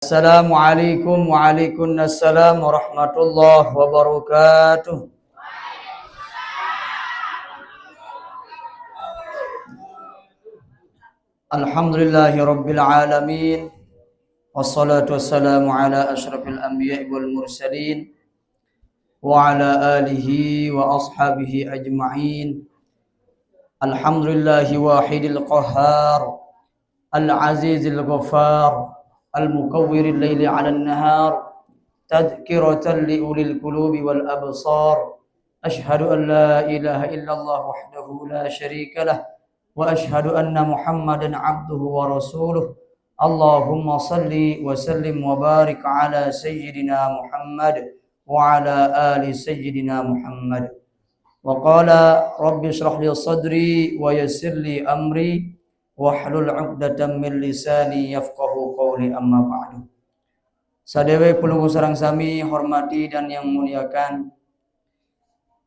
Assalamualaikum waalaikumsalam warahmatullahi wabarakatuh. Alhamdulillahi rabbil alamin. Wassalatu wassalamu ala asyrafil anbiya'i wal mursalin wa ala alihi wa ashabihi ajma'in. Alhamdulillahi wahidil qahhar, al-azizil ghaffar, al-mukawwiril laili 'alan nahar, tadhkiratan li ulil qulubi wal absar. Ashhadu an la ilaha illallah wahdahu la syarika lah wa ashhadu anna Muhammadan 'abduhu wa rasuluh. Allahumma salli wa sallim wa barik ala sayyidina Muhammad wa ala ali sayyidina Muhammad. Wa qala rabbi shrah li sadri wa yassir li amri wahlul 'uqdatam min lisani yafqahu qawli, amma ba'du. Sadewe pelunggu sarang sami hormati dan yang muliakan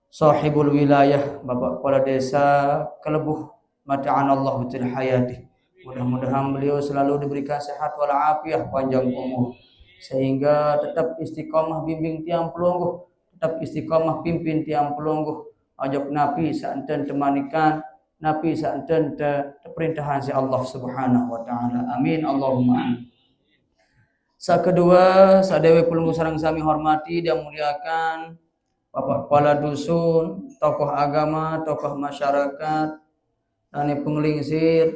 sahibul wilayah Bapak Kepala Desa Kelebuh mata'anallahu til hayati. Mudah-mudahan beliau selalu diberikan sehat walafiat panjang umur sehingga tetap istiqamah bimbing tiang pelungguh, tetap istiqamah pimpin tiang pelungguh. Ajak napi santen temanikan, napi santen perintahan si Allah Subhanahu wa taala. Amin Allahumma amin. Kedua, sadewe pelunggu sarang sami hormati dan muliakan Bapak Kepala Dusun, tokoh agama, tokoh masyarakat, dan penglingsir,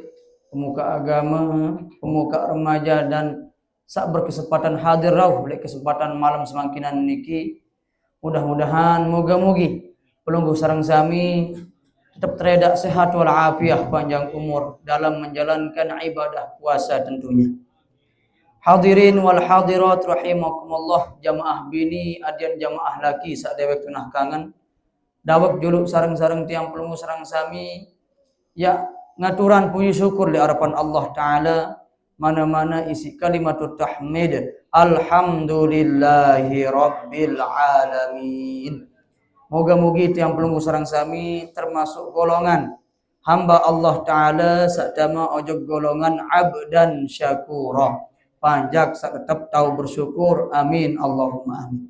pemuka agama, pemuka remaja dan sak berkesempatan hadir rauh oleh kesempatan malam semangkinan niki. Mudah-mudahan moga-mogi pelunggu sarang sami tetap teredak sehat walafiat panjang umur dalam menjalankan ibadah puasa tentunya. Hadirin wal hadirat rahimakumullah, jamaah bini adian jamaah laki sak dewek tunah kangen dawek juluk sareng-sareng tiang pelunggu sareng sami ya ngaturan puji syukur di hadapan Allah taala mana-mana isi kalimatut tahmid alhamdulillahi rabbil alamin. Moga-moga tiang pelunggu sareng sami termasuk golongan hamba Allah taala sakdama ojog golongan abdan syakura. Panjak tetap tahu bersyukur. Amin Allahumma amin.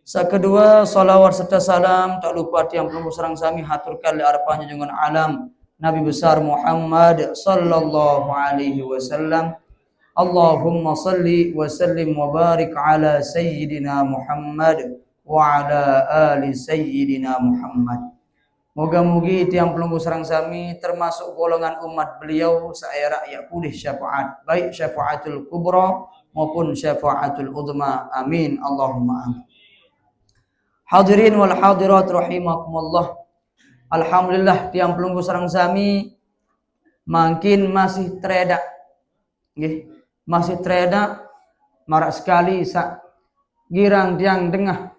Kedua, salawat serta salam tak lupa tiang pelunggu sareng sami haturkan li hadapan junjungan alam Nabi besar Muhammad sallallahu alaihi wasallam. Allahumma salli wa sallim wa barik ala sayyidina Muhammad wa ala ali sayyidina Muhammad. Moga-moga tiang pelunggu sareng sami termasuk golongan umat beliau saya rakyat pulih syafaat, baik syafaatul kubra maupun syafaatul uzma. Amin Allahumma amin. Hadirin wal hadirat rahimakumullah. Alhamdulillah tiang pelunggu sareng sami makin masih tereda nggih, masih tereda marak sekali sak girang tiang dengah,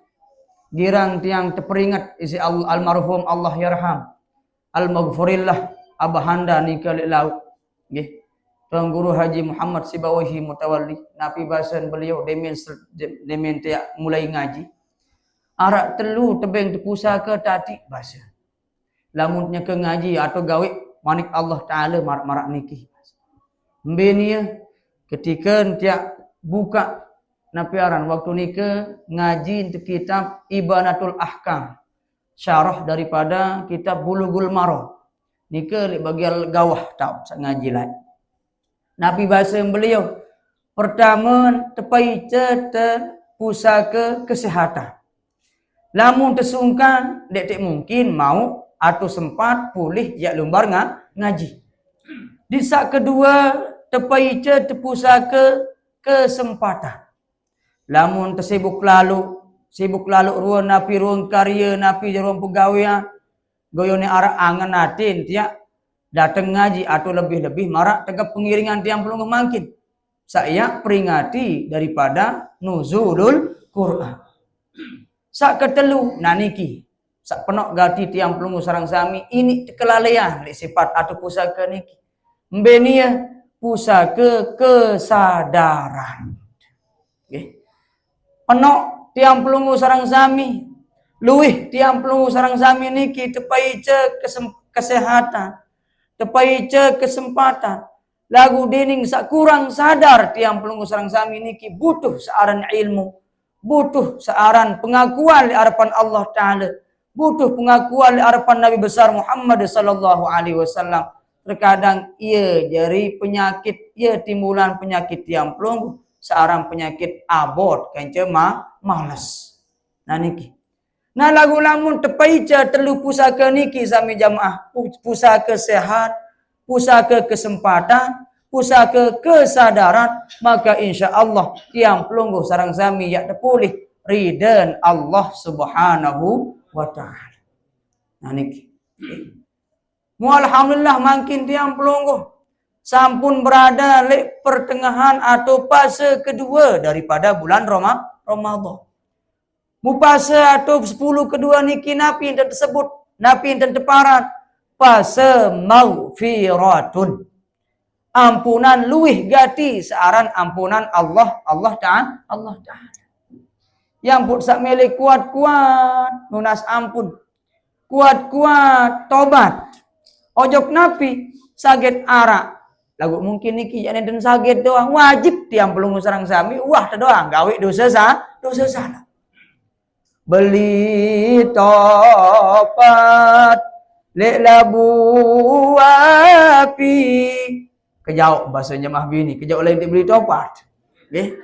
girang tiang teperingat isi almarhum Allah yarham al-maghfurillah abahanda nikali laut nggih Tuan Guru Haji Muhammad Sibawahi Mutawalli napi bahasan beliau demen tiak mulai ngaji arak telu tebeng tepusaka tati bahasa lamunnya ke ngaji atau gawe manik Allah taala marak niki mbenia ketika tiak buka napiaran waktu nike ngaji untuk kitab Ibanatul Ahkam, syarah daripada kitab Bulughul Maram. Nike li bagian gawah tau sak ngaji lai. Nabi bahasa beliau pertama tepai pusaka kesehatan. Lamun tersungkan dek mungkin mau atau sempat pulih jak lumbar ngaji. Di sak kedua tepai pusaka kesempatan. Lamun tersibuk lalu ruang napi ruang karya napi ruang pegawaian goyone arak angan natin tiak datang ngaji atau lebih-lebih marak tegap pengiringan tiang pelungguh mangkin saya peringati daripada nuzulul Quran. Sak ketelu naniki sak penok gati tiang pelungguh sarang sami ini kelalaian sifat atau pusaka niki mbenia pusaka kesadaran okay. Penok tiang pelunggu sarang sami luih tiang pelunggu sarang sami niki tepai kesehatan tepai kesempatan lagu dining sak kurang sadar tiang pelunggu sareng sami niki butuh searan ilmu, butuh searan pengakuan di hadapan Allah Ta'ala, butuh pengakuan di hadapan Nabi besar Muhammad sallallahu alaihi wasallam. Terkadang ia jadi penyakit, ia timbulan penyakit tiang pelunggu, seorang penyakit abot kanca malas. Nah niki. Nah lagu lamun tepaica telu pusaka niki sami jamaah, pusaka sehat, pusaka kesempatan, pusaka kesadaran, maka insya-Allah tiang pelunggu sareng sami yak terpulih ridhan Allah Subhanahu wa taala. Nah niki. Alhamdulillah makin tiang pelunggu sampun berada di pertengahan atau fase kedua daripada bulan Ramadan. Mupase atau 10 kedua niki napi yang tersebut, napi yang terparat fase maghfiratun. Ampunan luih gati searan ampunan Allah Ta'ala. Yang pun sak milik kuat-kuat lunas ampun. Kuat-kuat tobat. Ojok napi sakit arak. Lagu mungkin niki jane den sakit doang wajib tiang pelunggu sareng sami wah doang gawe dosa salah. Beli topat lek labu api. Kejauh bahasanya mah bini, kejauh lain beli topat. Nggih.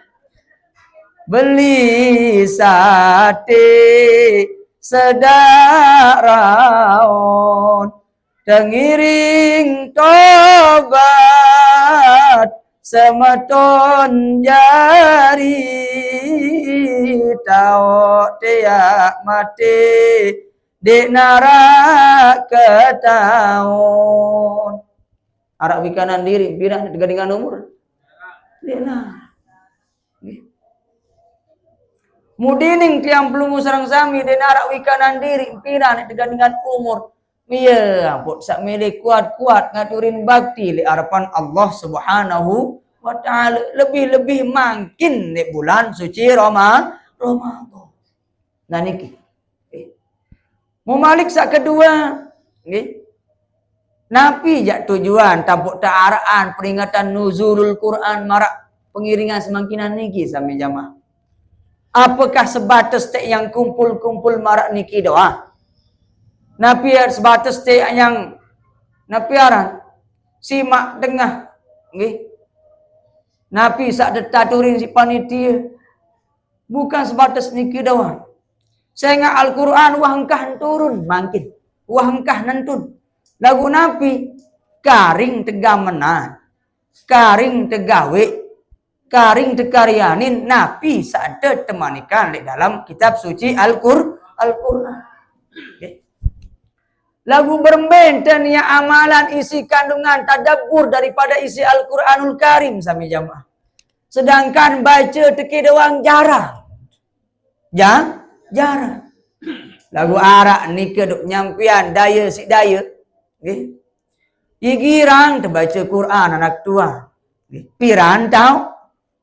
Beli sate sedak raon tengiring tobat semeton jari tau tiak mati di neraka tahun. Arak wikanan diri pirang dengan umur. Dina. Mudining tiang pelungu sareng sami di narak wikanan diri pirang dengan umur. Iya, ampun sak milik kuat-kuat ngaturin bakti li harapan Allah Subhanahu wa taala lebih-lebih makin di bulan suci Ramadan. Nah niki. Memalik sak kedua, nggih. Napi jak tujuan tabuk ta'araan peringatan nuzulul Quran marak pengiringan semangkinan niki sami jamaah. Apakah sebatas tek yang kumpul-kumpul marak niki doang? Napi sebatas tek yang napi aran simak dengah nggih. Napi sak detaturin si panitia bukan sebatas niki doang. Sehingga Al-Quran wahangkah turun makin wahangkah nentun. Lagu napi karing tegamenan, karing tegawe, karing tekaryanin napi sadar temanikan di dalam kitab suci Al-Quran. Okay. Lagu berbenten ya amalan isi kandungan tadabbur daripada isi Al-Quranul Karim sami jamaah. Sedangkan baca teki doang jarang. Jarang. Lagu arak ni keduk nyampian daya si daya. Okay. Igirang terbaca Quran anak tua. Okay. Piran tau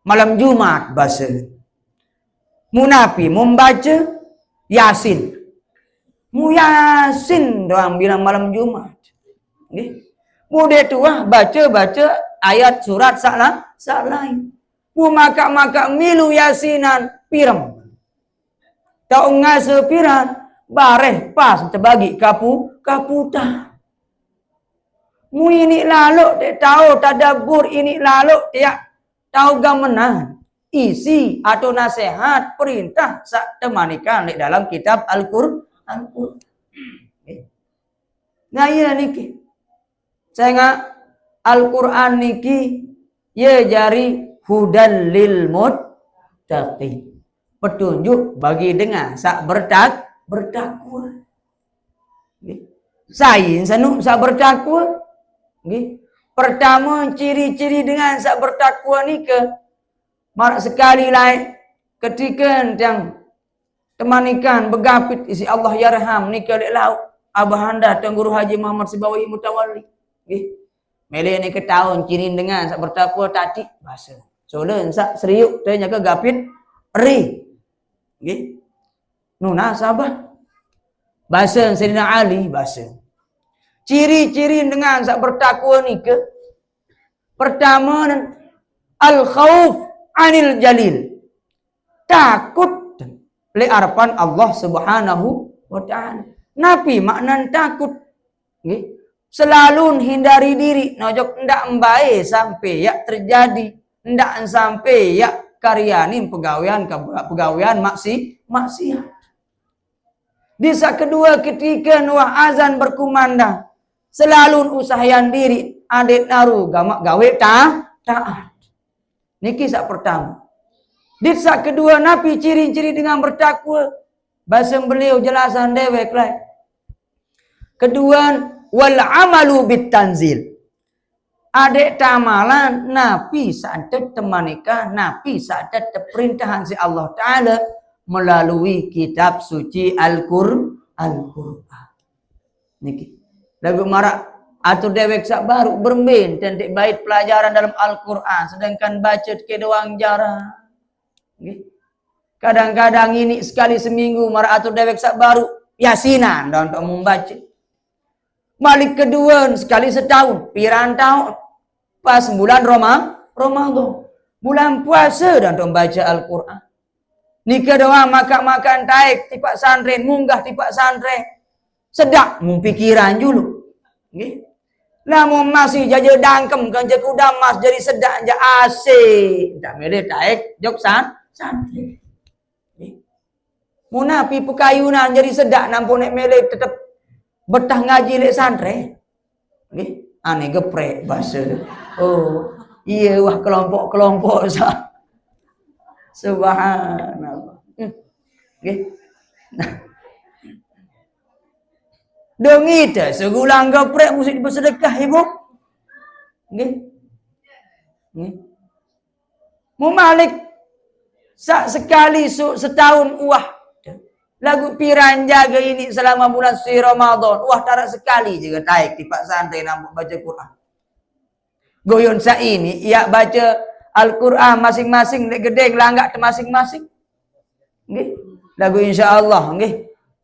malam Jumat bahasa. Munapi membaca Yasin. Mu Yasin doang bilang malam Jumat. Okay. Muda tua baca ayat surat sak lain. Mu makak milu Yasinan pirem. Tau ngase piran bareh pas terbagi kaputa. Mu ini lalu dia tahu tadabbur ini lalu dia tahu gamenan isi atau nasihat perintah sak temanikan di dalam kitab Al-Quran. Nah iya niki. Saya Al-Quran niki ya jari hudan lil muttaqin. Petunjuk bagi dengar sak bertakwa. Sain sanu sak bertakwa. Pertama ciri-ciri dengan sak bertakwa ni ke marak sekali lain ketika yang temanikan begapit isi Allah yarham ni ke lauk abahanda Tuan Guru Haji Muhammad Sibawi Mutawalli. Mele ni ke tahun ciri dengan sak bertakwa tadi bahasa. Solen sak seriuk tanya ke gapit ri. Nggih. Nuna sabah. Bahasa Sayyidina Ali bahasa. Ciri-ciri dengan sak bertakwa ni ke Pertama, al-khauf anil jalil. Takut le harapan Allah Subhanahu wa taala. Napi makna takut? Nggih. Selalu hindari diri, nojok ndak mbae sampai ya terjadi, ndak sampai ya karyani pegawaian maksiat. Di saat kedua ketika nuah azan berkumandang, selalu usahayan diri adik naru gawe taat. Niki sak pertama. Di saat kedua napi ciri-ciri dengan bertakwa. Bahasa beliau jelasan dewek lah. Kedua wal amalu bit tanzil. Adik tamalan napi santet temanika napi santet perintahan si Allah Taala melalui kitab suci Al-Qur'an. Niki. Lagu marak atau dewek sak baru bermain tentik bait pelajaran dalam Al-Qur'an sedangkan baca ke doang jarang. Nggih. Kadang-kadang ini sekali seminggu marak atau dewek sak baru yasinan dan untuk membaca. Balik kedua sekali setahun, pirang tahun pas bulan Ramadan. Bulan puasa dan untuk membaca Al-Qur'an. Nika doang makan taik tipak santren, munggah tipak santren. Sedak mempikiran dulu. Nggih. Namun masih jaja dangkem kan je kuda mas jadi sedak je asik. Tak milih taik jok santren. Nggih. Munapi pekayunan jadi sedak nampun nek milih tetap betah ngaji lek santren. Nggih. Aneh geprek bahasa. Oh, iya wah kelompok-kelompok sah. Subhanallah. Nggih. Dong itu segulang geprek mesti bersedekah ibu. Nggih. Nggih. Mu malik sekali setahun wah. Lagu piran jaga ini selama bulan suci Ramadan. Wah tarak sekali juga taik di Pak Santai nampak baca Quran. Goyon sa ini ia baca Al-Quran masing-masing dek gedeng langgak ke masing-masing. Nggih. Lagu insyaallah nggih.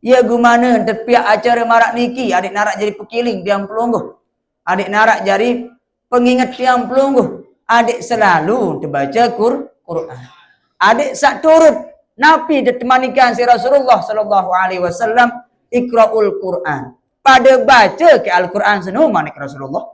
Ya gumana tepiak acara marak niki adik narak jadi pekiling tiang pelungguh. Adik narak jadi pengingat tiang pelungguh. Adik selalu terbaca Quran. Adik sak turut napi ditemanikan si Rasulullah sallallahu alaihi wasallam iqraul Quran. Pada baca ke Al-Quran senu manik Rasulullah.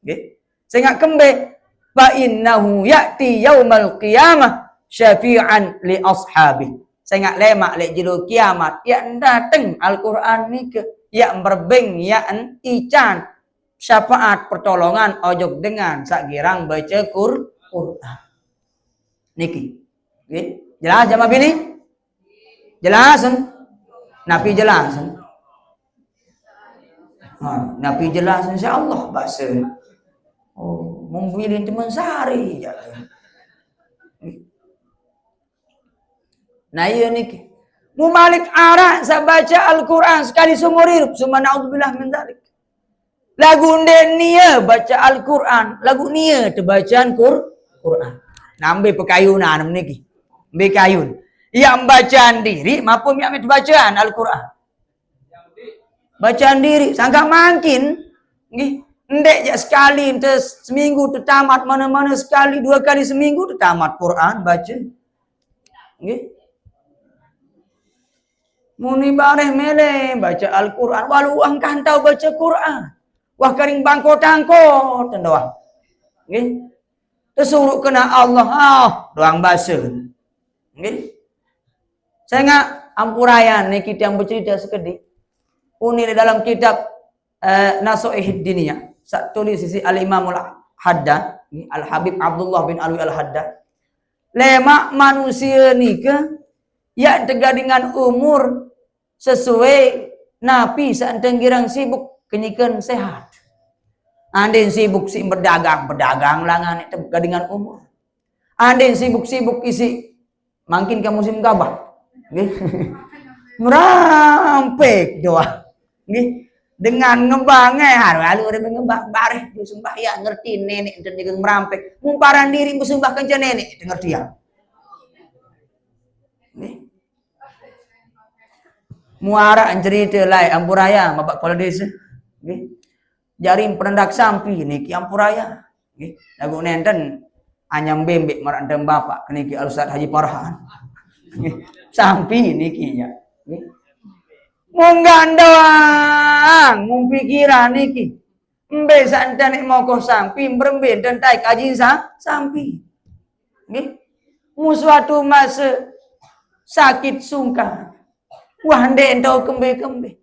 Nggih. Sehingga kembe fa innahu ya'ti yaumal qiyamah syafi'an li ashabi. Sehingga lemak lek jilo kiamat yang datang Al-Quran ni ke yang berbeng yang ican syafaat pertolongan ojok dengan sakirang baca Quran. Niki. Nggih. Jelas jamaah bini? Jelasan? Napi jelasan? Napi jelasan insyaallah bahasa. Oh, memilih teman sehari. Nah iya niki. Mu malik arak sa baca Al-Quran sekali seumur hidup. Suma na'udzubillah min dzalik. Lagu nia baca Al-Quran, lagu nia terbacaan Quran. Nambe pekayunan niki. Mbe kayun. Yang bacaan diri maupun yang bacaan Al-Quran. Bacaan diri sangka makin nggih. Ndek ya sekali seminggu tamat mana-mana sekali 2 kali seminggu tamat Quran baca. Nggih. Muni bareh mele baca Al-Quran walau uang kantau baca Quran. Wah karing bangko tangko tendoa. Nggih. Tersuruh kena Allah doang bahasa. Nggih. Saya nggak ampurayan nih kita yang bercerita sekedik. Uni dalam kitab Nasuihid Diniyah. Tulis sisi Al-Imamul Haddad, Al-Habib Abdullah bin Alwi Al-Haddad. Lemak manusia ni ke ya tegak dengan umur sesuai napi seanteng girang sibuk kenyikan sehat. Andin sibuk si berdagang langan tegak dengan umur. Andin sibuk isi makin ke musim gabah. Nggih. Merampek doa. Nggih. Dengan ngebangai haru ada ngebang bareh sumpah ya ngerti nenek enten jeung merampek mumparan diri musumbah kenca nenek ngerti ya nih muara cerita lai ampuraya mabak kepala desa nggih jaring penendak sampi niki ampuraya Nggih. Lagu nenten anyam bembek marak dem bapak niki Al-Ustaz Haji Farhan. Nggih. Sampi niki nya. Nggih. Mung gandoang, mung pikiran niki. Mbe santen nek moko sampi mrembe den tai kaji sampi. Nggih. Mu suatu masa sakit sungkan. Wah ndek entau kembe-kembe.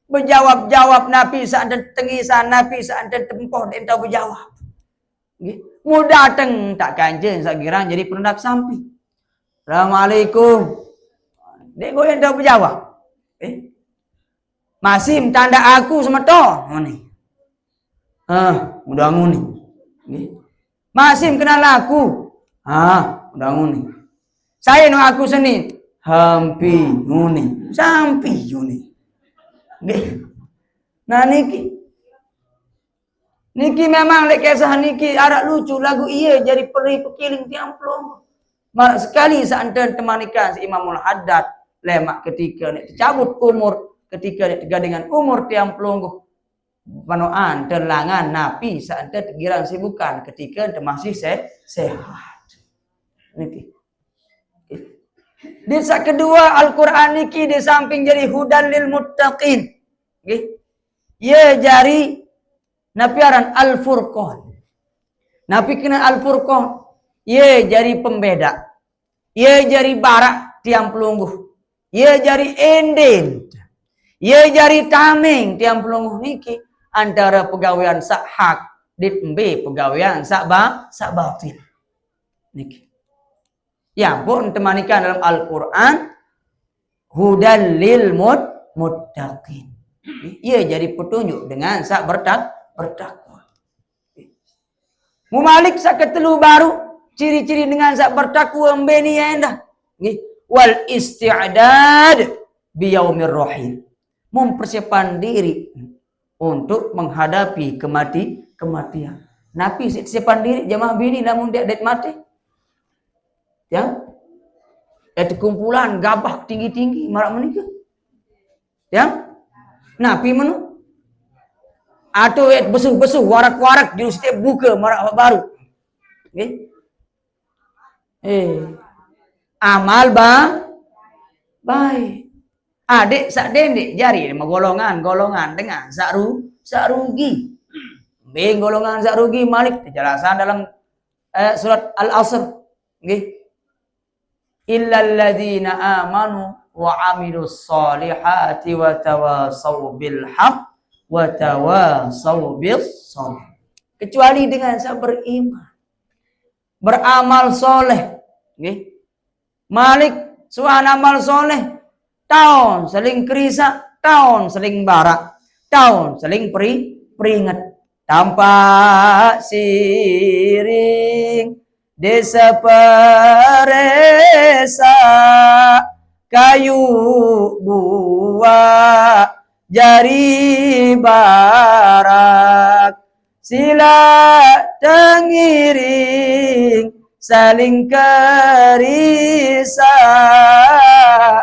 Berjawab-jawab Nabi santen tengisan Nabi santen tempoh dek entau berjawab. Nggih. Mu dateng tak kanjeng sakira jadi pendak sampi. Assalamualaikum. Dek go entau berjawab. Masih tanda aku semeton ngene. Udah nguni. Nggih. Masih kenal aku. Udah nguni. Saya no aku seni. Hampi nguni. Sampi nguni. Nggih. Nah niki. Niki memang lek kisah niki arak lucu lagu iya jadi peri pekiling tiang plong. Marak sekali santen temanikan si Imamul Haddad lemak ketika nek cabut umur ketika nek dengan umur tiang plong panoan terlangan napi santen girang sibukan ketika masih sehat. Niki. Di saat kedua Al-Quran niki di samping jadi hudan lil muttaqin. Nggih. Ye jari napiaran Al-Furqan. Napi kena Al-Furqan. Ye jari pembeda. Ye jari barak tiang pelungguh. Ye jari enden. Ye jari tameng tiang pelungguh niki antara pegawaian sak hak ditmbe pegawaian sak batil. Niki. Ya pun temanikan dalam Al-Quran hudan lil muttaqin. Ia jadi petunjuk dengan sak bertakwa. Mumalik sak ketelu baru ciri-ciri dengan sak bertakwa mbeni endah. Wal isti'dad biyaumir rahim. Mempersiapkan diri untuk menghadapi kematian. Nabi siapkan diri jamaah bini namun dia det mati. Ya, itu kumpulan gabah tinggi-tinggi marak menikah. Ya, Nabi menu. Atau besuh-besuh warak-warak di setiap buka marak baru. Okay. Amal baik. Adik sak dendek jari golongan dengan sak rugi. Beng golongan sak rugi Malik dijelasan dalam surat Al-Asr. Nggih. Illal ladzina amanu wa amilus solihati wa tawasaw bil haq wa tawasaw bis sabr. Kecuali dengan saya beriman, beramal soleh. Nggih. Malik suan amal soleh, tahun seling kerisa, tahun seling barak, tahun seling peringat tanpa siring desa peresa kayu buah jari barak sila tengiring saling kerisa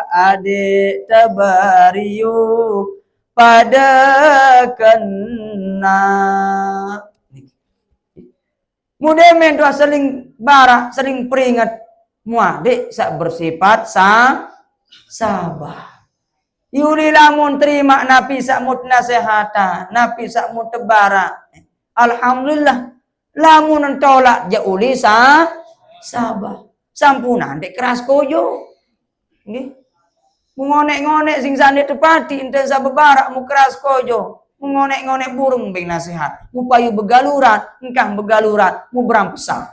adik tabariuk pada kena. Mudah mentua seling barak, seling peringat. Muadik sak bersifat sabar. Yuli lamun terima Nabi sak mut nasihatan, Napi sak mut tebarak. Alhamdulillah. Lamun tolak jauli sabar. Sampunan dek keras koyo. Nggih. Mengonek-ngonek sing sane tepati enten sa bebarak mu keras koyo. Mengonek-ngonek burung bing nasihat. Mu payu begaluran, engkang begaluran, mu berampesan.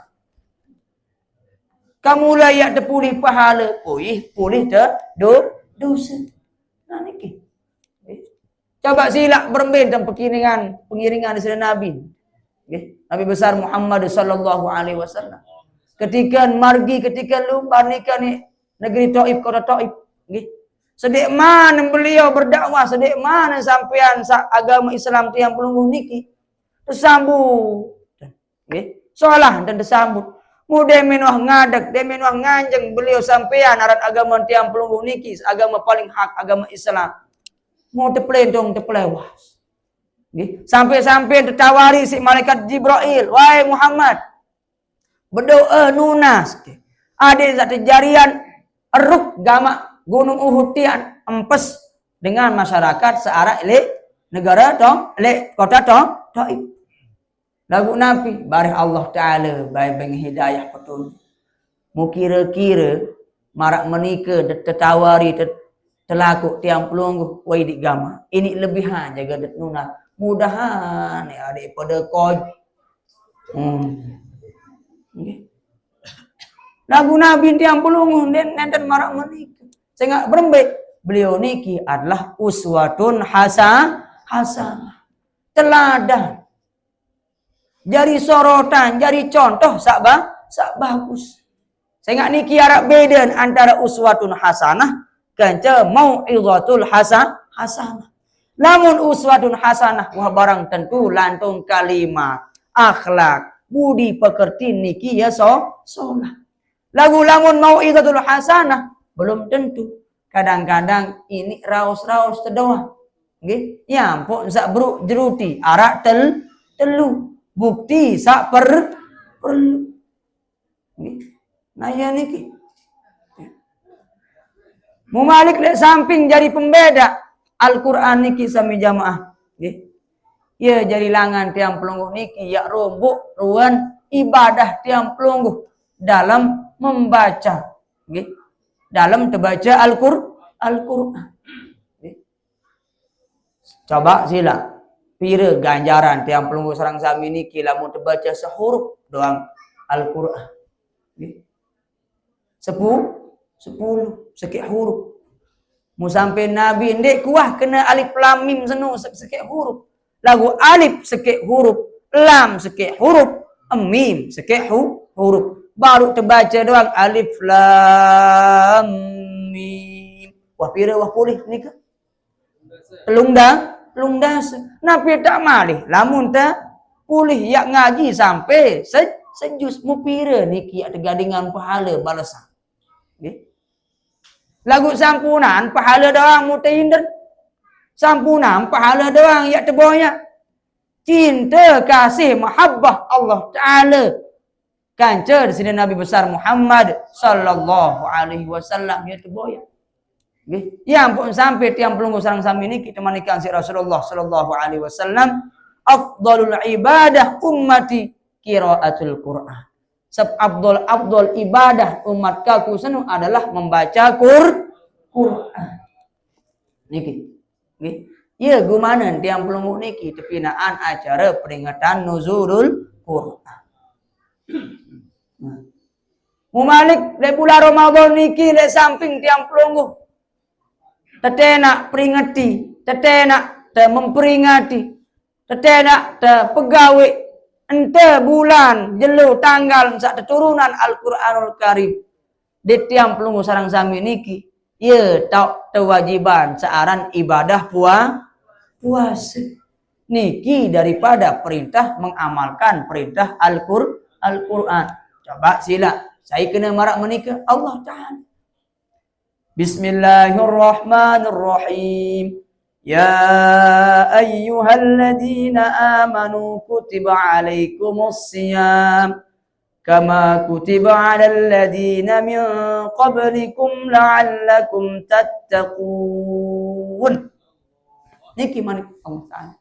Kamu layak terpulih pahala, pulih dosa. Nah niki. Coba silak berembentang pengiringan dari Nabi. Nabi besar Muhammad sallallahu alaihi wasallam. Ketika margi ketika lumbar nikah ni negeri Taif kota Taif. Sedek mana beliau berdakwah, sedek mana sampean agama Islam tiang pelungguh niki tersambut. Soalah dan tersambut. Mudah menuah ngadak, dia menuah nganjeng beliau sampean arat agama tiang pelungguh niki, agama paling hak, agama Islam. Mau teplentong teplewas. Nggih, sampai-sampai ditawari si malaikat Jibril, "Wahai Muhammad, berdoa nunas." Ada satu jarian eruk gama Gunung Uhud tian empes dengan masyarakat searah negara kota Taif. Lagu Nabi barih Allah Ta'ala baik bagi hidayah petunjuk. Mu kira-kira marak menikah tertawari terlaku tiang pelungguh wai di gama. Ini lebihan jaga det nuna. Mudahan ya daripada koj. Lagu Nabi tiang pelungguh dan marak menikah. Saya berembek. Beliau niki adalah uswatun hasanah. Teladan. Jadi sorotan, jadi contoh sak bagus. Saya niki arab beda antara uswatun hasanah kanca mau'izatul hasanah. Namun uswatun hasanah wah barang tentu lantung kalimat, akhlak, budi pekerti niki ya solah. Lagu lamun mau'izatul hasanah belum tentu. Kadang-kadang ini raus-raus terdoa. Nggih, ya ampun sak bro jeruti arak telu. Bukti sak perlu. Nah ya niki. Mumalik lek samping jadi pembeda Al-Qur'an niki sami jamaah. Nggih. Ya jadi langan tiang pelungguh niki ya rombok ruan ibadah tiang pelungguh dalam membaca. Nggih. Dalam terbaca Al-Qur'an. Coba sila. Pira ganjaran tiang pelungguh sarang sami niki lamun terbaca sehuruf doang Al-Qur'an. 10 sekik huruf. Mu sampai Nabi ndek kuah kena alif lam mim senu sekik huruf. Lagu alif sekik huruf, lam sekik huruf, mim sekik huruf. Baru terbaca doang alif lam mim. Wah pira wah pulih nika. Telung dasa. Napi tak malih. Lamun tak pulih yak ngaji sampai sejus mu pira niki ada gadingan pahala balasan. Okay. Lagu sampunan pahala doang mu teindet. Sampunan pahala doang yak terboyak. Cinta kasih mahabbah Allah Taala. Kanca di sini Nabi besar Muhammad sallallahu alaihi wasallam ya terboyak. Okay. Ya ampun sampai tiang pelungguh sarang sami ini kita manikan si Rasulullah sallallahu alaihi wasallam afdalul ibadah ummati qiraatul Qur'an. Abdul ibadah umat kaku senu adalah membaca Qur'an. Niki. Nggih. Ya gumanan tiang pelungguh niki tepinaan acara peringatan nuzulul Qur'an. Mumalik le bulan Ramadan niki le samping tiang pelungguh tetenak peringati, tetenak memperingati, tetenak pegawai ente bulan jelu tanggal sak turunan Al-Qur'anul Karim. Di tiang pelungguh sarang sami niki, ya tau kewajiban searan ibadah puasa. Niki daripada perintah mengamalkan perintah Al-Qur'an. Coba sila, saya kena marak menikah Allah Ta'ala. Bismillahirrahmanirrahim. Ya ayyuhalladzina amanu kutiba alaikumus siyam kama kutiba alal ladzina min qablikum la'allakum tattaqun. Niki manik Allah Ta'ala.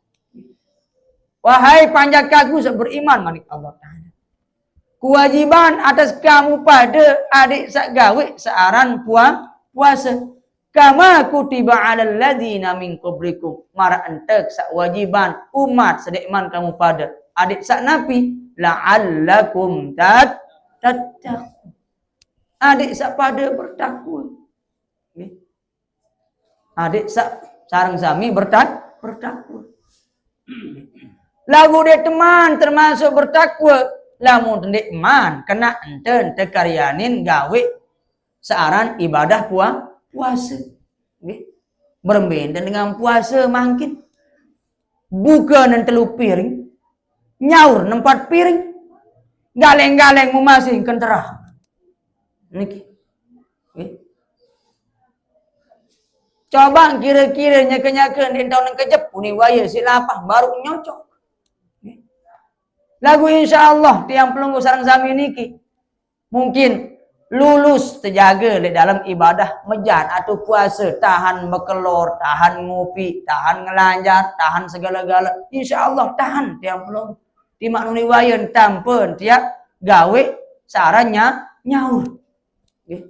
Wahai panjang kagu beriman manik Allah Ta'ala. Kewajiban atas kamu pada adik sak gawe searan puasa kama kutiba alal ladzina min qablikum mara entek sak wajiban umat sedekman kamu pada adik sak nabi la'allakum tattaqun adik sak pada bertakwa. Okay. Adik sak sareng sami bertakwa. Lagu dia teman termasuk bertakwa lamun ndek man kena enten tekaryanin gawe searan ibadah puasa. Okay. Berbeda dengan puasa mangkin. Buka dan telu piring. Nyaur nempat piring. Galeng-galeng memasing kentera. Niki. Okay. Coba kira-kira nyaka-nyaka di tahun kejap uni waya silapah baru nyocok. Lagu insya-Allah tiang pelunggu sareng sami niki mungkin lulus terjaga di dalam ibadah mejan atau puasa, tahan bekelor, tahan ngopi, tahan ngelanjar, tahan segala-gala. Insya-Allah tahan tiang pelunggu. Di maknuni wayan tampun tiap gawe sarannya nyaur. Nggih.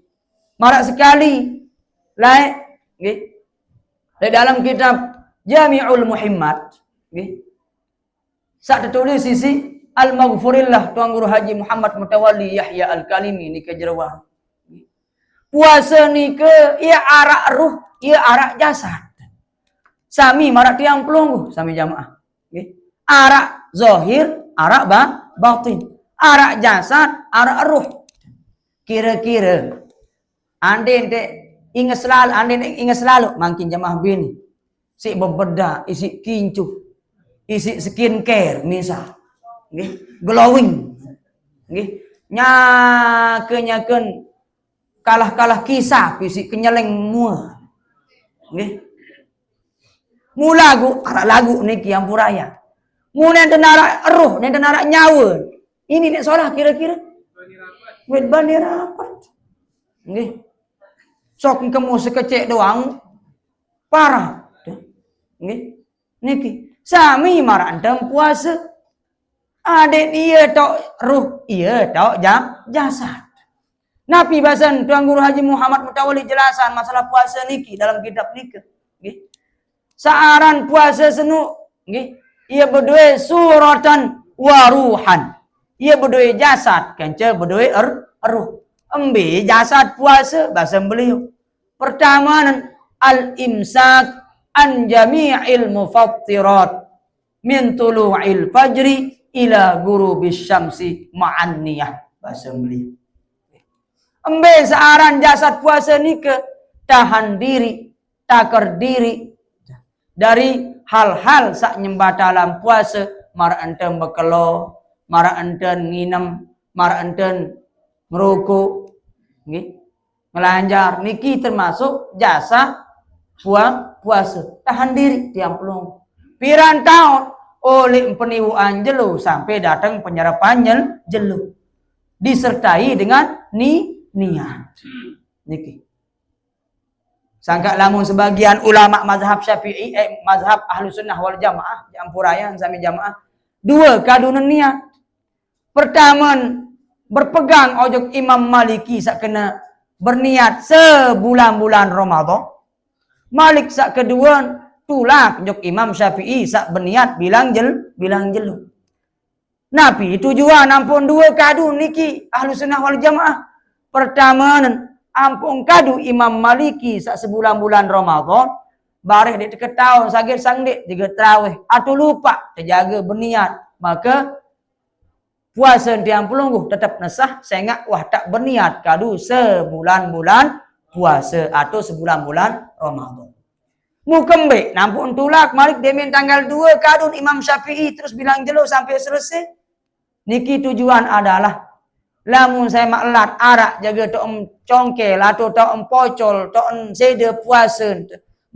Marak sekali lain nggih. Di dalam kitab Jami'ul Muhammad nggih. Sak tertulis sisi Al-Maghfurillah Tuan Guru Haji Muhammad Mutawalli Yahya Al-Kalimi ni ke jerawah. Puasa ni ke ia arak ruh, ia arak jasad. Sami marak tiang pelunggu, sami jamaah. Nggih. Arak zahir, arak batin. Arak jasad, arak ruh. Kira-kira ande ingat selalu makin jamaah bini. Si bebedak, isi kincu, isi skincare misal. Nggih, glowing. Nggih. Nyakeun kalah-kalah kisah isi kenyeleng mua. Nggih. Mulagu arak lagu niki yang puraya. Mun enten arak ruh, enten arak nyawa. Ini nek salah kira-kira. Wit bani rapat. Nggih. Sok kemu sekecek doang parah. Nggih. Niki sami marah andam puasa. Adik dia tok ruh, ia tok jasad. Nabi bahasan Tuan Guru Haji Muhammad Mutawalli jelasan masalah puasa niki dalam kitab niki. Nggih. Saaran puasa senu nggih, ia berdua suratan wa ruhan. Ia berdua jasad, kanca berdua ruh. Embe jasad puasa bahasa beliau. Pertama al-imsak an jami'il mufattirat min tulu'il fajri ila ghurubis syamsi ma'an niyah bahasa beliau. Embe searan jasad puasa ni ke tahan diri, takar diri dari hal-hal sak nyembah dalam puasa, mara enten bekelo, mara enten nginem, mara enten ngerokok, nggih. Ngelanjar niki termasuk jasa puasa. Tahan diri tiang pelung. Piran tahun oleh peniwuan jelu sampai datang penyerapan jelu disertai dengan niat niki. Sangka lamun sebagian ulama mazhab Syafi'i mazhab Ahlus Sunnah wal Jamaah jampurayan sami jamaah dua kadunan niat. Pertama berpegang ojok Imam Maliki sak kena berniat sebulan-bulan Ramadan. Malik sak kedua tulak jok Imam Syafi'i sak berniat bilang jelu. Nabi tujuan ampun dua kadu niki Ahlus Sunnah wal Jamaah. Pertama ampun kadu Imam Maliki sak sebulan-bulan Ramadan. Bareh dik teketau sagir sangdik tiga tarawih atau lupa terjaga berniat, maka puasa tiang pelungguh tetap nesah sehingga wah tak berniat kadu sebulan-bulan puasa atau sebulan-bulan Ramadan. Mukembe nampun tulak Malik demin tanggal 2 kadun Imam Syafi'i terus bilang jelo sampai selesai. Niki tujuan adalah lamun saya maklat arak jaga tok congkel atau tok pocol tok seda puasa,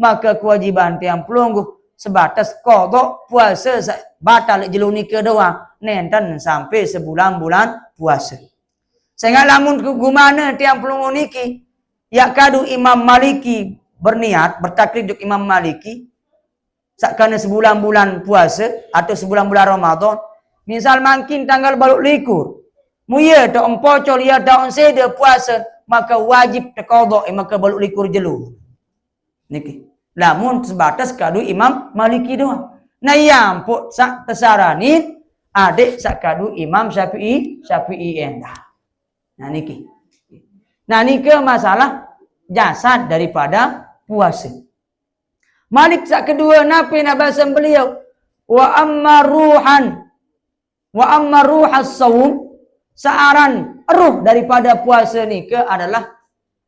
maka kewajiban tiang pelungguh sebatas qada puasa batal jelo nika doang nenten sampai sebulan-bulan puasa. Sehingga lamun gumana tiang pelungguh niki ya kadu Imam Maliki berniat bertaklid jok Imam Maliki sakana sebulan-bulan puasa atau sebulan-bulan Ramadan, misal makin tanggal baluk likur muya tok empocol ya daun seda puasa, maka wajib qada maka baluk likur jelu niki. Lamun sebatas kadu Imam Maliki doang. Nah yang pok sak tesarani adik sak kadu Imam Syafi'i endah. Nah niki. Nah niki masalah jasad daripada puasa. Malik sak kedua napi na bahasa beliau wa amma ruhas saum, searan ruh daripada puasa ni ke adalah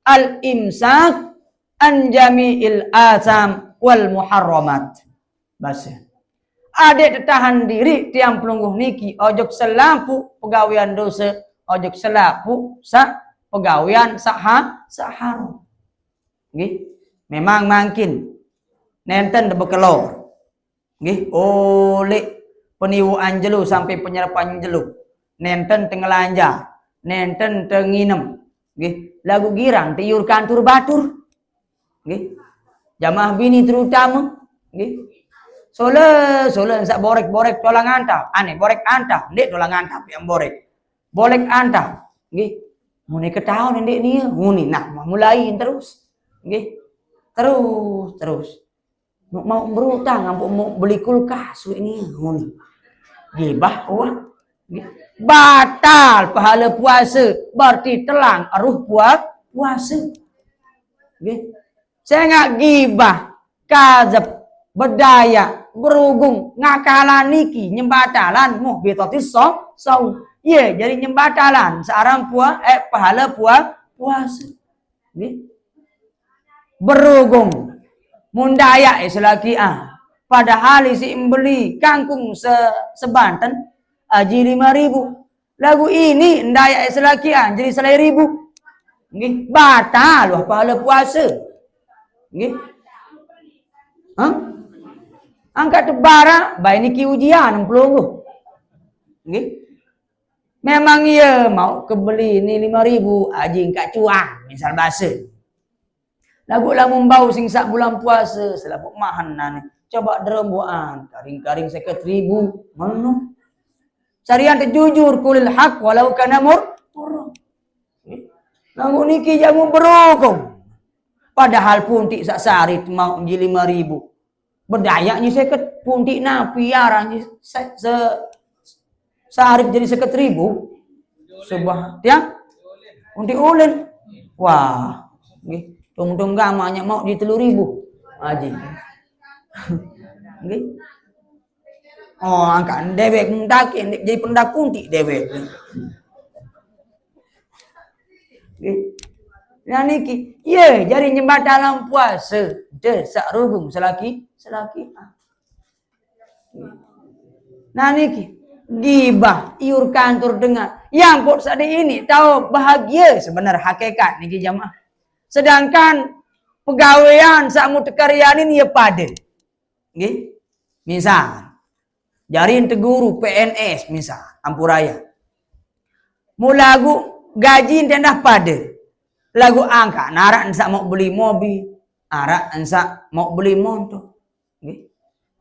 al imsak an jami'il azam wal muharramat. Bahasa adik tahan diri tiang pelungguh niki ojok selapu pegawaian dosa, ojok selapu sak pegawaian sak haram. Nggih. Memang makin nenten bekelor. Nggih, oleh peniwuan jelu sampai penyerapan jelu. Nenten tengelanja, nenten tenginem. Nggih, lagu girang tiur kantur batur. Nggih. Jamaah bini terutama, nggih. Solen sak borek tolang anta, aneh borek anta, ndek tolang anta yang borek. Borek anta, nggih. Mune ketahuan ndek ni, muni nah mulai terus. Nggih. Terus. Mau berutang, mau beli kulkas ini, muni. Gibah wah. Batal pahala puasa, berarti telang aruh puasa. Nggih. Saya nggak gibah, kazab, berdaya, berugung, ngakalan niki, nyembatalan, muh betotis so. Ye, jadi nyembatalan, seorang pahala puasa. Berugung, mundaya selagi padahal isi beli kangkung sebanten, aji 5.000. Lagu ini ndaya selagi jadi 1.000. Nggih, batal wah pahala puasa. Nggih. Angkat bara, baik niki ujian 60. Nggih. Memang ia mau kebeli ni 5.000, aji engkak cuang, misal bahasa. Lagu lamun bau sing sak bulan puasa, selapuk mahan nani. Coba derembuan, karing-karing 50.000, menu. Sarian terjujur kulil haq walau kana murrah. Lagu niki jamu berokong. Padahal puntik sak sarit mau ji 5.000. Berdayaknya seket puntik napi arang sarit jadi 1.000. Sebuah tiang puntik ulen. Wah, nggih. Tung gamanya mau di 3.000. Aji. Nggih. Oh, angkat dewek mendaki jadi pendak puntik dewek. Nggih. Nah niki, ye jadi nyembah dalam puasa, sak rugung selaki. Nah niki, gibah iur kantor dengar. Yang pun saat ini tahu bahagia sebenar hakikat niki jamaah. Sedangkan pegawaian sak mutekarian ini ya pada. Nggih. Misal jarin teguru PNS misal Ampuraya. Mulagu gaji tendah pada. Lagu angka narak ensak mau beli mobil, arak ensak mau beli motor,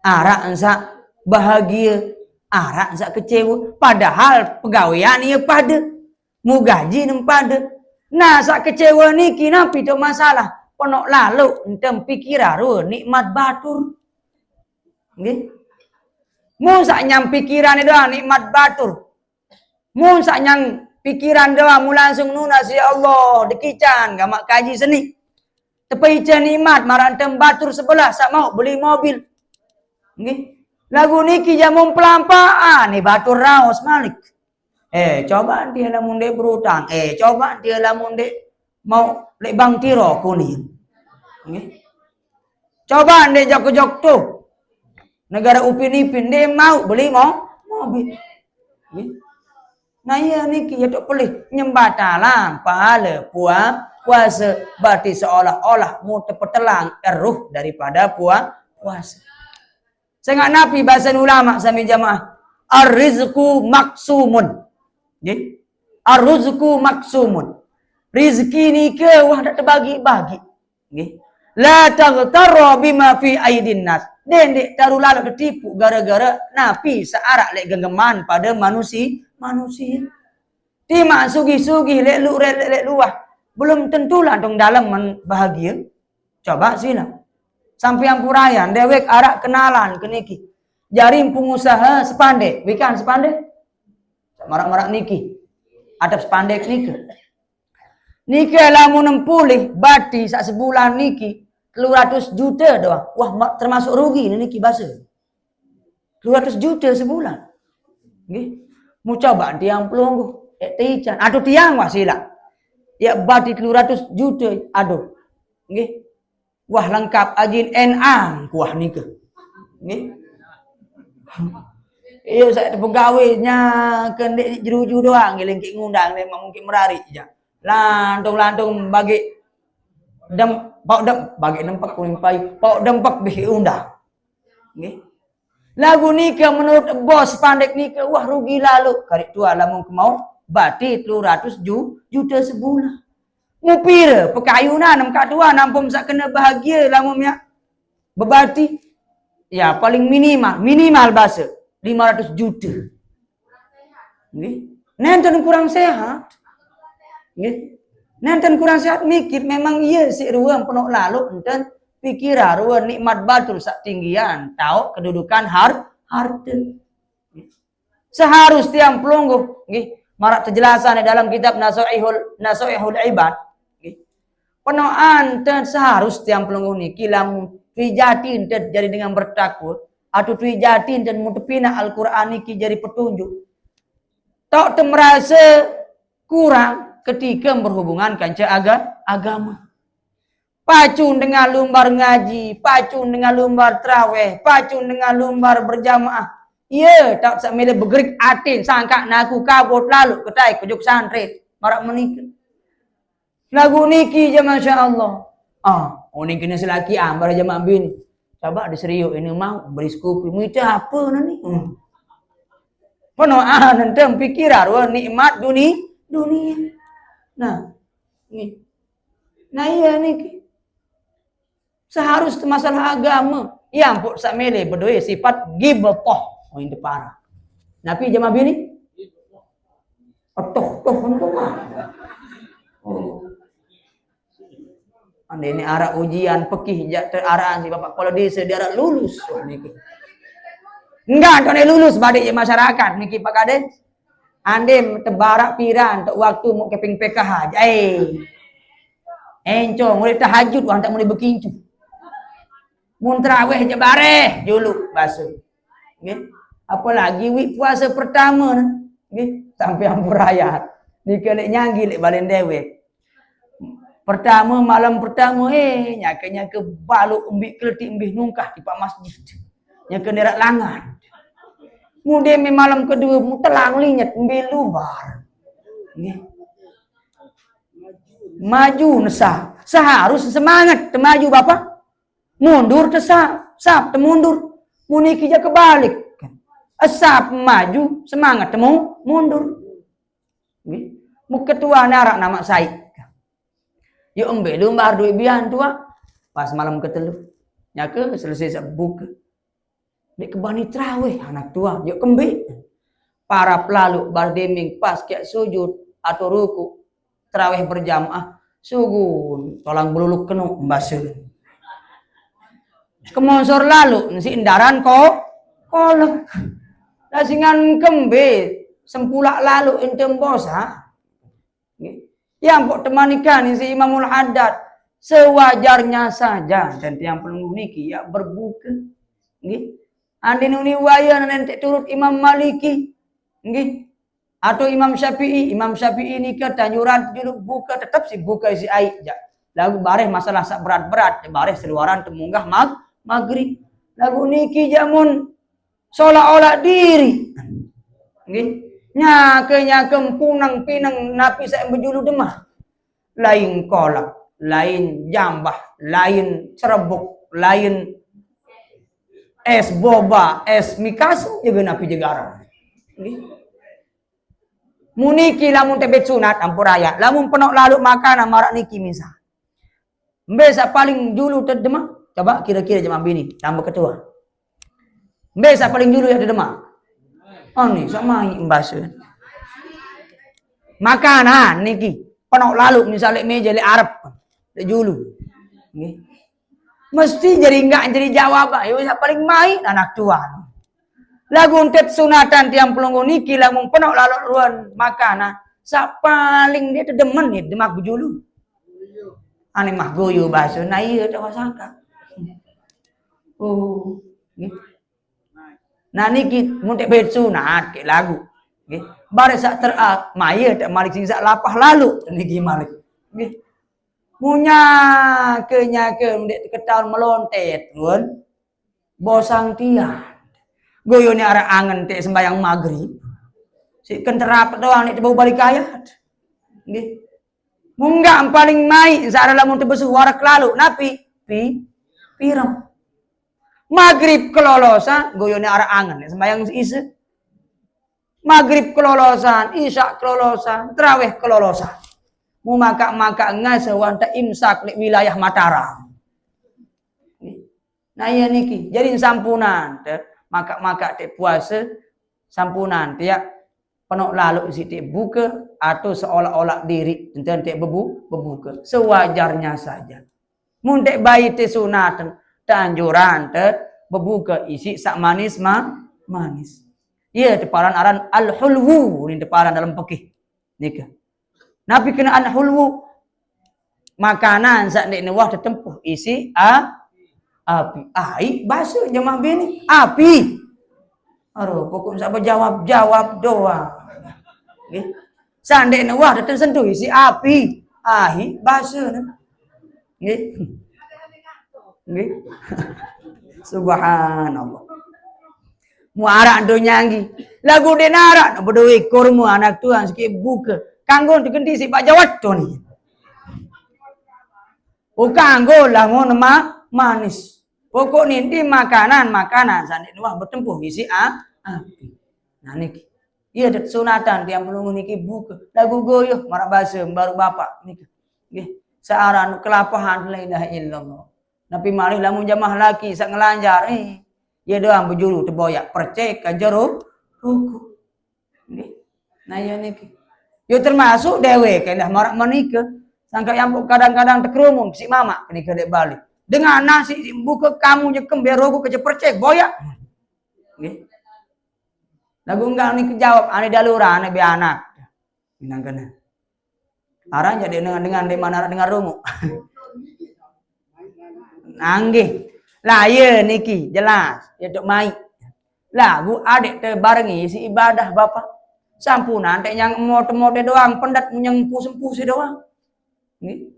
arak ensak bahagia, arak ensak kecewa. Padahal pegawaian ia pada, mu gaji nem pada. Nah sak kecewa niki napi tu masalah. Ponok lalu entem pikiran nikmat batur, mu sak nyam pikiran itu nikmat batur, mu sak nyam pikiran doa mu langsung nunas ya Allah dekican gamak kaji seni tepai nikmat marantem batur sebelah sak mau beli mobil nggih lagu niki jamun pelampaan nih batur raos malik coba dia lamun dek berutang coba dia lamun dek mau lek bang tiro kunin nggih coba dek jok tuh negara upin-ipin dia mau beli mobil nggih. Nah iya niki ya tok pelih nyembatalan pahala puasa berarti seolah-olah mu tepetelang eruh daripada puasa. Sengak napi bahasa ulama sami jamaah ar-rizqu maksumun. Nggih. Ar-rizqu maksumun. Rizki niki wah dak terbagi-bagi. Nggih. La taghtarra bima fi aidin nas. Dendek taru lalu ketipu gara-gara napi searak lek genggeman pada manusia. Tima sugi-sugi lek luah. Belum tentulah dong dalam bahagia. Coba sila. Sampai Ampurayan dewek arak kenalan ke niki. Jaring pengusaha sepandek. Wikan sepandek. Marak-marak niki. Adab sepandek niki. Niki lamun pulih bati sak sebulan niki 200 juta doang. Wah termasuk rugi niki bahasa. 200 juta sebulan. Nggih. Mu coba tiang pelunggu, tijan, aduh tiang wah sila. Ya bati 200 juta, aduh. Nggih. Wah lengkap ajin enang kuah nika. Nggih. Iya saya pegawainya kendek jeruju doang, ngelengki ngundang memang mungkin merari aja. Lantung bagi Dam pau dam bagi nampak kuning payu, pau dampak bih undang. Nggih. Lagu nikah menurut bos pandek nikah, wah rugi lalu. Karik tua lamun kemau, bati 200 juta sebulan. Ngupira, pekayunan, nampak tua, nampum sak kena bahagia lamunnya. Bebati, ya paling minimal bahasa, 500 juta. Nenten kurang sehat. Nenten kurang sehat mikir, memang iya si ruang penuh lalu, enten pikiran ruang nikmat batul sak tinggian, tahu kedudukan harta. Seharus tiang pelungguh, marak terjelasan dalam kitab Nasoihul Ibad. Penuh enten seharus tiang pelungguh ni kilam twijati enten jadi dengan bertakwa, atau twijati enten mutepina Al-Quran ni jadi petunjuk. Tak merasa kurang ketika berhubungan kanca agama. Pacun dengan lumbar ngaji, pacun dengan lumbar traweh, pacun dengan lumbar berjamaah. Ya, tak sambil bergerik atin sangka naku kabut lalu ketai kejuk santri marak menikah. Lagu niki je Masya Allah. Ini kena selaki ambar jamaah bini. Coba diseriuk ini mau beri skupi. Mita apa ni? Penuh nanti pikiran nikmat dunia. Nah, ni. Nah iya niki. Seharusnya masalah agama yang pun sak mele berdoa sifat gibatoh ini parah. Nabi jemaah bini toh untuk ande ini arah ujian pekih arah si bapak kalau desa dia arah lulus niki. Enggak kene lulus badik masyarakat niki Pak Kades. Ande tebarak piran untuk waktu mau keping PKH. Encong mulai tahajud hantar mulai berkincu. Mun tarawih je bareh dulu basuh. Nggih. Apalagi week puasa pertama nggih sampai ampun raya. Nika lek nyanggi lek balen dewek. Pertama malam pertama nyake baluk umbik kletik umbih nungkah di pak masjid. Nyake nerak langan. Kemudian malam kedua mutelang linyet umbih lubar. Nggih. Maju nesah. Seharus semangat temaju Bapak. Mundur tesap, sap temundur. Muniki je kebalik. Asap maju, semangat temu mundur. Mu ketua narak nama saya. Ya embe lumbar duit bian tua. Pas malam ketelu. Nyake selesai buka. Dek kebani terawih anak tua. Ya kembe. Para pelalu bardeming pas kayak sujud atau ruku. Terawih berjamaah. Sugun. Tolong beluluk kenu mbasuh. Kemonsor lalu nasi indaran kolek lasingan kembe sempulak lalu intem bosa yang pok temanikan si Imamul Haddad sewajarnya saja dan yang pelungguh niki ya berbuka nggih andin uni waya nanti turut Imam Maliki nggih atau Imam Syafi'i nikah tanjuran dulu buka tetap si buka si ai lagu bareh masalah sak berat-berat bareh seluaran temunggah maghrib lagu niki jamun seolah-olah diri nggih nyake punang pinang napi saya berjulu demah lain kolak lain jambah lain cerebuk lain es boba es mikasu juga napi jegara nggih muniki lamun tebet sunat ampuraya lamun penok lalu makan marak niki misal mbesa paling dulu terdemah. Coba kira-kira jemaah bini tambah ketua. Mbesa paling dulu ya demak. Nih sama mbasa. Makanan niki penok lalu misalnya meja le Arab le dulu. Nggih. Mesti jadi enggak jadi jawab ayo paling mai anak tua. Lagu untet sunatan tiang pelunggu niki lamun penok lalu ruan makanan sa paling dia demen ni demak bujulu. Ane mah goyo bahasa na ieu tak sangka. Nah niki mun tek bet sunat ke lagu nggih bare sak terak maya tak malik sing sak lapah lalu niki malik nggih munya ke ndek ketaun melontet pun bosang tian goyone arek angen tek sembayang maghrib si kenterap doang nek bau balik ayat nggih Munggah paling mai seara lamun tebesuh warak lalu napi pirang. Maghrib kelolosan goyone arah angan sembayang isya. Maghrib kelolosan, isya kelolosan, tarawih kelolosan. Mu maka ngasewan ta imsak di wilayah Mataram. Nah iya niki, jadi sampunan maka te puasa sampunan ya penuh lalu isi te buka atau seolah-olah diri tentang te berbuka sewajarnya saja. Mun te bayi te sunatan anjuran te berbuka isi sak manis manis. Iya teparan aran al-hulwu ini teparan dalam fikih nika. Nabi kena al-hulwu makanan sak nek wah tetempuh isi api. Ai bahasa jemaah bini api. Aduh, pokok sak jawab doang. Nggih. Sandekna wah tersentuh isi api. Ai bahasa nggih. Nggih. Subhanallah. Muara do nyangi. Lagu denara bodo ekor mu anak tuan sikit buka. Kanggo digenti si Pak Jawat to ni. O kanggo lamun manis. Pokok ni di makanan sane wah bertempuh isi api. Nah niki. Iya det sunatan tiang pelungu niki buka. Lagu goyah marak bahasa baru bapak niki. Nggih. Searan kelapahan la ilaha illallah. Nabi malih lamun jamaah laki sak ngelanjar ya doang berjuru terboyak percek ke jeruk ruku. Nah ya niki. Yo termasuk dewe kena marak menikah. Sangka yang kadang-kadang terkerumun si mama kenika dek balik. Dengan nasi buka kamu nyekem biar ruku ke percek boyak. Nggih. Lagu enggak ni kejawab ane dalura ane be anak. Minang kena. Arang jadi dengan di mana dengar rumu. Nanggih. Lah ya niki jelas ya dok mai. Lah bu adik terbarengi si ibadah bapak. Sampunan tek yang mote-mote doang, pendat yang empus-empus doang. Nggih.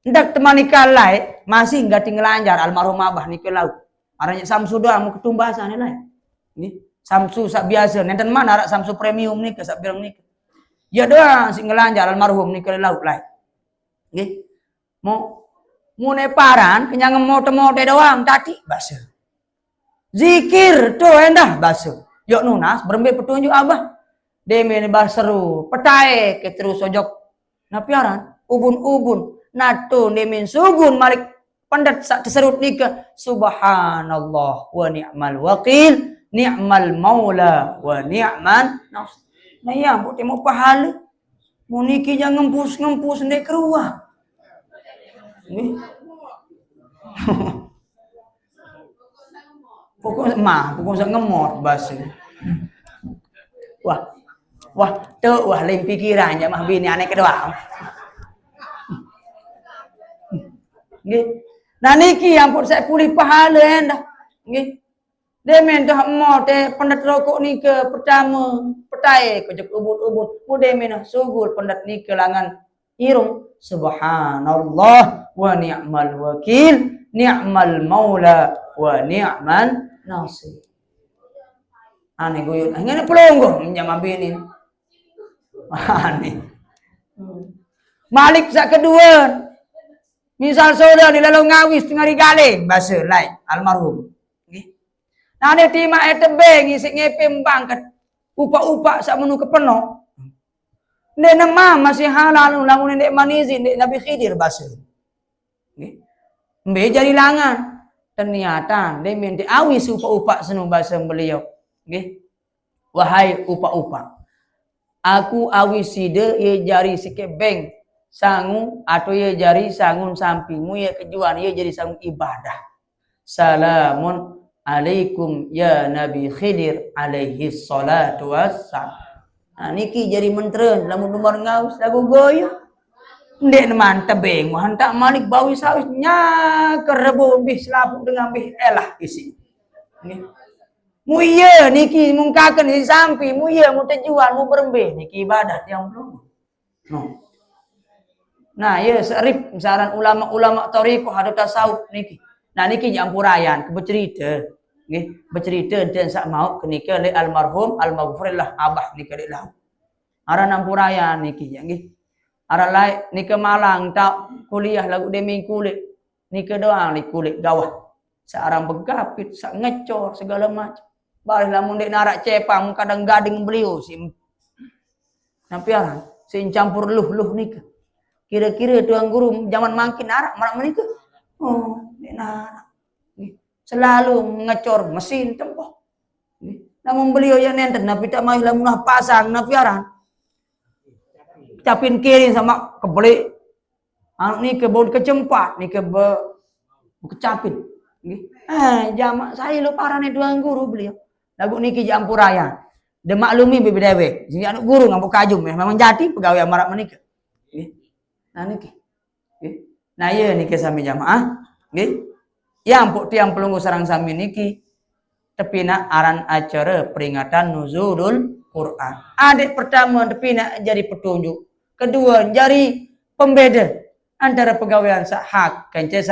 Ndak temani kalai masih enggak tinggal anjar almarhum abah niki laut. Aranya Samsu doang mau ketumbasan lain. Nggih. Samsu sak biasa nenten mana rak Samsu premium niki sak birang niki. Ya doang sing ngelanjar almarhum niki laut lain. Nggih. Mune paran kenyang mote-mote doang tadi basa. Zikir tu endah basa. Yok nunas berembe petunjuk abah. Deme bah seru, petae ke terus ojok. Napiaran ubun-ubun nato demen sugun malik pendat sak terserut nika. Subhanallah wa ni'mal wakil, ni'mal maula wa ni'man nasir. Nah ya bu temu pahala. Muniki jangan ngempus ndek keruah. Pokok sak ngemot bahasa. Wah, tu lain pikirannya mah bini aneh kedua. Nggih. Nah niki ampun saya pulih pahala endah. Nggih. Demen dah emote pendat rokok nika pertama petai kejek ubun-ubun. Mu demen sugul pendat nika langan irung. Subhanallah wa ni'mal wakil, ni'mal maula wa ni'man nasir. Aneh guyun. Ngene pelonggo menjama bini. Aneh. Malik sak kedua. Misal saudara di lalu ngawis tengah rigale bahasa lain almarhum. Nggih. Nah ane tima etebeng ngisi ngepem bangkat. Upak-upak sak menu kepenuh. Ndek nama masih halal lamun ndek manizi ndek Nabi Khidir bahasa. Nggih. Mbe jari langan. Ternyata ndek menti awis upak-upak senu bahasa beliau. Nggih. Wahai upak-upak. Aku awiside ye jari sikebeng sangu atau ye jari sangun sampingmu ye kejuan ye jadi sangun ibadah. Salamun alaikum ya Nabi Khidir alaihi salatu wassalam. Nah niki jadi menteren lamun nomor ngaus lagu goyo. Ndek neman tebeng hantak malik bawi sawis nya kerebun bih selapuk dengan bih elah isi. Nggih. Mu iya niki mungkaken di sampi mu iya mu tujuan mu berembeh niki ibadah yang belum. No. Nah, ya serip saran ulama-ulama thariqah ada tasawuf niki. Nah niki jampurayan kebecerita. Nggih, bercerita enten sak maut kenika le almarhum al-maghfurillah abah nika le lahu. Aran ampurayan niki ya nggih. Arah lain ni ke Malang tak kuliah lagu demi kulit. Ni ke doang ni kulit gawah. Seorang begapit, sak ngecor segala macam. Baris lamun dek narak cepang kadang gading beliau si. Nampi arang si campur luh ni ke. Kira-kira tuan guru zaman makin narak marak menika. Oh, dek narak. Selalu ngecor mesin tempoh. Namun beliau yang nenten napi tak mai lamun pasang napi arang. Capin kiri sama kebelik. Ni ke bon kecempat, ni ke kecapin. Jamak saya lu parane tuan guru beliau. Lagu niki jampu raya. De maklumi bebe dewe. Sing anu guru ngambuk kajum memang jati pegawai marak menika. Nggih. Nah niki. Nggih. Nah iya niki sami jamaah. Nggih. Yang pok tiang pelunggu sareng sami niki tepina aran acara peringatan nuzulul Quran. Adik pertama tepina jadi petunjuk. Kedua jadi pembeda antara pegawaian sak hak kence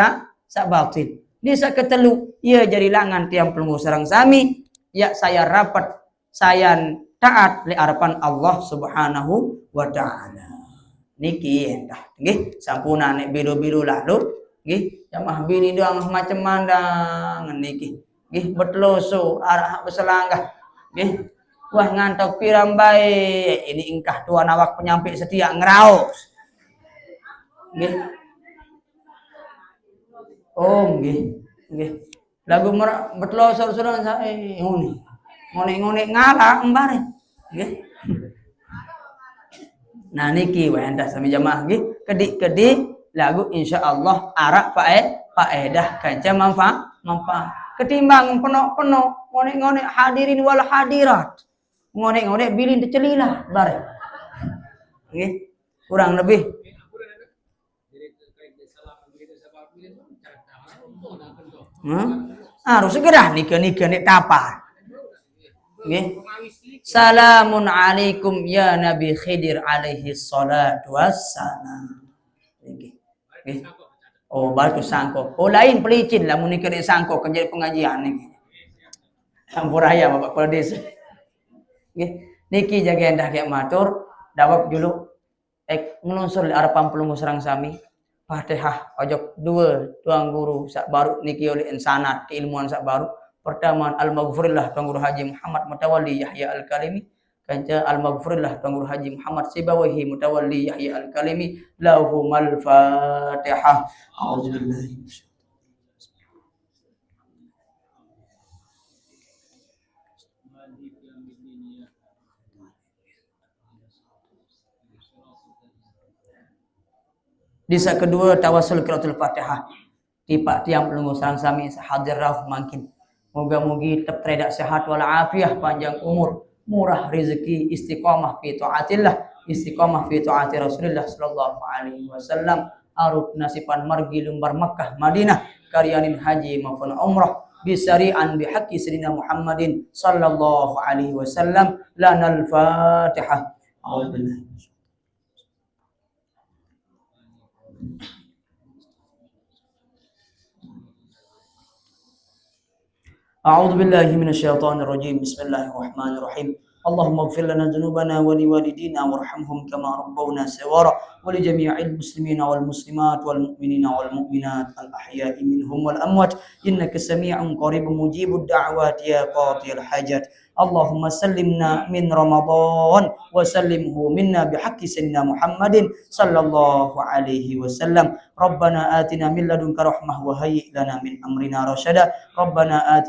sak batil. Di sak ketelu ia jadi langan tiang pelunggu sareng sami ya saya rapat saya taat li harapan Allah Subhanahu wa taala. Niki endah nggih sampuna nek biru-biru lalu nggih jamaah bini doang macam mandang niki nggih betloso arah beselanggah nggih wah ngantok pirang bae ini ingkah tuan awak penyampai setia ngeraos nggih oh nggih nggih lagu betloso sudah sae ngene ngone-ngone ngalah embare nggih nah niki wae endah sami jamaah nggih kedik-kedik lagu insyaallah arak faedah kanca manfaat ketimbang penuh ngone-ngone hadirin wal hadirat ngone-ngone bilin tecelilah bare nggih kurang lebih harus segera nika nek tapar nggih salamun alaikum ya Nabi Khidir alaihi salatu wassalam nggih nggih oh batu sangko oh lain pelicin lamun nika nek sangko kan jadi pengajian niki sampuraya Bapak Kepala Desa nggih niki jaga endah kek matur dawab dulu melunsur li harapan pelunggu sareng sami Fatihah ojok dua tuang guru sak baru niki oleh sanad keilmuan sak baru pertama al-maghfurillah tuang guru Haji Muhammad Mutawalli Yahya Al-Kalimi kanca al-maghfurillah tuang guru Haji Muhammad Sibawahi Mutawalli Yahya Al-Kalimi lahumul Fatihah a'udzubillahi Disa kedua tawasul qiraatul Fatihah. Tipak tiang pelunggu sareng sami hadirah makin. Moga-mogi tetap teredak sehat wal afiah panjang umur, murah rezeki, istiqamah fi taatillah, istiqamah fi taati Rasulullah sallallahu alaihi wasallam, arut nasiban margi lumbar Makkah Madinah, karyanin haji maupun umrah bisari'an bihaqqi sayyidina Muhammadin sallallahu alaihi wasallam. Lanal Fatihah. A'udzubillahi أعوذ بالله من الشيطان الرجيم بسم الله الرحمن الرحيم اللهم اغفر لنا ذنوبنا ولوالدينا وارحمهم كما ربونا صغارا ولجميع المسلمين والمسلمات والمؤمنين والمؤمنات الأحياء منهم والأموات إنك سميع قريب مجيب الدعوات يا قاضي الحاجات اللهم سلمنا من رمضان وسلمه منا بحق سيدنا محمد صلى الله عليه وسلم ربنا آتنا من لدنك رحمة وهيئ لنا من أمرنا رشدا ربنا آتنا